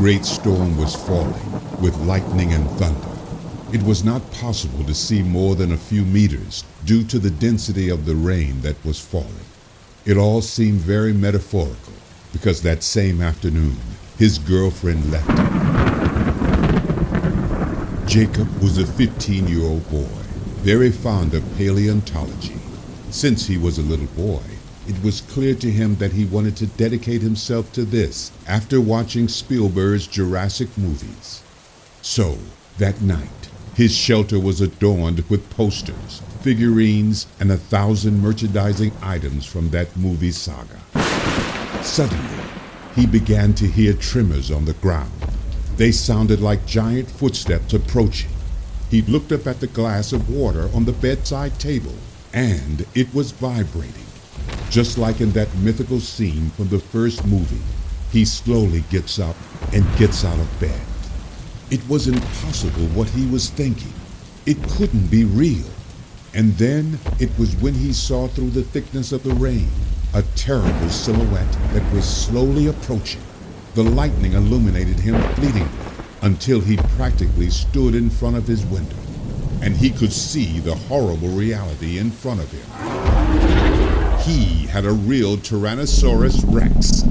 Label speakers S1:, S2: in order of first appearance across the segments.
S1: great storm was falling, with lightning and thunder. It was not possible to see more than a few meters due to the density of the rain that was falling. It all seemed very metaphorical, because that same afternoon, his girlfriend left him. Jacob was a 15-year-old boy, very fond of paleontology. Since he was a little boy, it was clear to him that he wanted to dedicate himself to this after watching Spielberg's Jurassic movies. So, that night, his shelter was adorned with posters, figurines, and 1,000 merchandising items from that movie saga. Suddenly, he began to hear tremors on the ground. They sounded like giant footsteps approaching. He looked up at the glass of water on the bedside table, and it was vibrating. Just like in that mythical scene from the first movie, he slowly gets up and gets out of bed. It was impossible what he was thinking. It couldn't be real. And then it was when he saw through the thickness of the rain a terrible silhouette that was slowly approaching. The lightning illuminated him fleetingly until he practically stood in front of his window, and he could see the horrible reality in front of him. He had a real Tyrannosaurus Rex.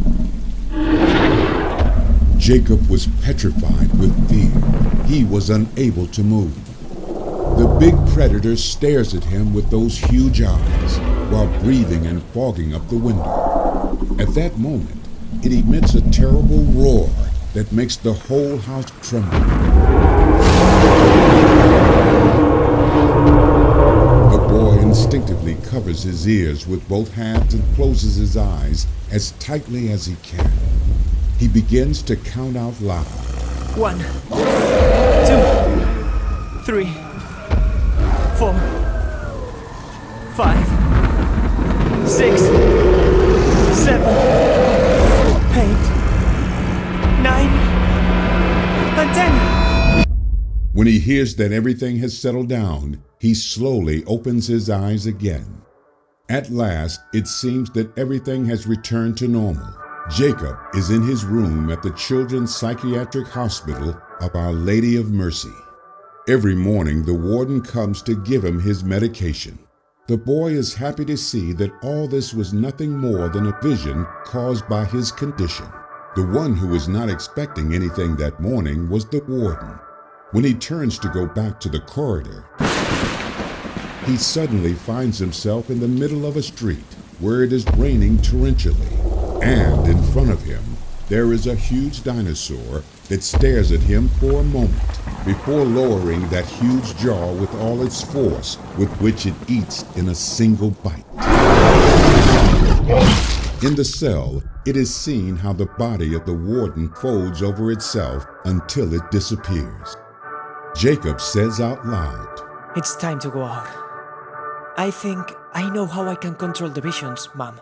S1: Jacob was petrified with fear. He was unable to move. The big predator stares at him with those huge eyes while breathing and fogging up the window. At that moment, it emits a terrible roar that makes the whole house tremble. The boy instinctively covers his ears with both hands and closes his eyes as tightly as he can. He begins to count out loud.
S2: 1, 2, 3, 4, 5, 6, 7, 8, 9, and 10.
S1: When he hears that everything has settled down, he slowly opens his eyes again. At last, it seems that everything has returned to normal. Jacob is in his room at the Children's Psychiatric Hospital of Our Lady of Mercy. Every morning, the warden comes to give him his medication. The boy is happy to see that all this was nothing more than a vision caused by his condition. The one who was not expecting anything that morning was the warden. When he turns to go back to the corridor, he suddenly finds himself in the middle of a street where it is raining torrentially. And in front of him, there is a huge dinosaur that stares at him for a moment before lowering that huge jaw with all its force with which it eats in a single bite. In the cell, it is seen how the body of the warden folds over itself until it disappears. Jacob says out loud,
S2: It's time to go out. I think I know how I can control the visions, Mom.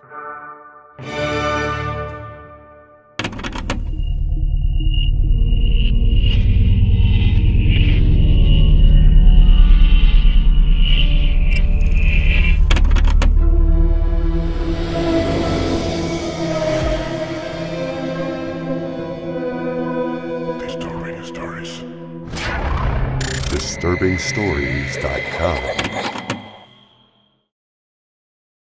S3: DisturbingStories.com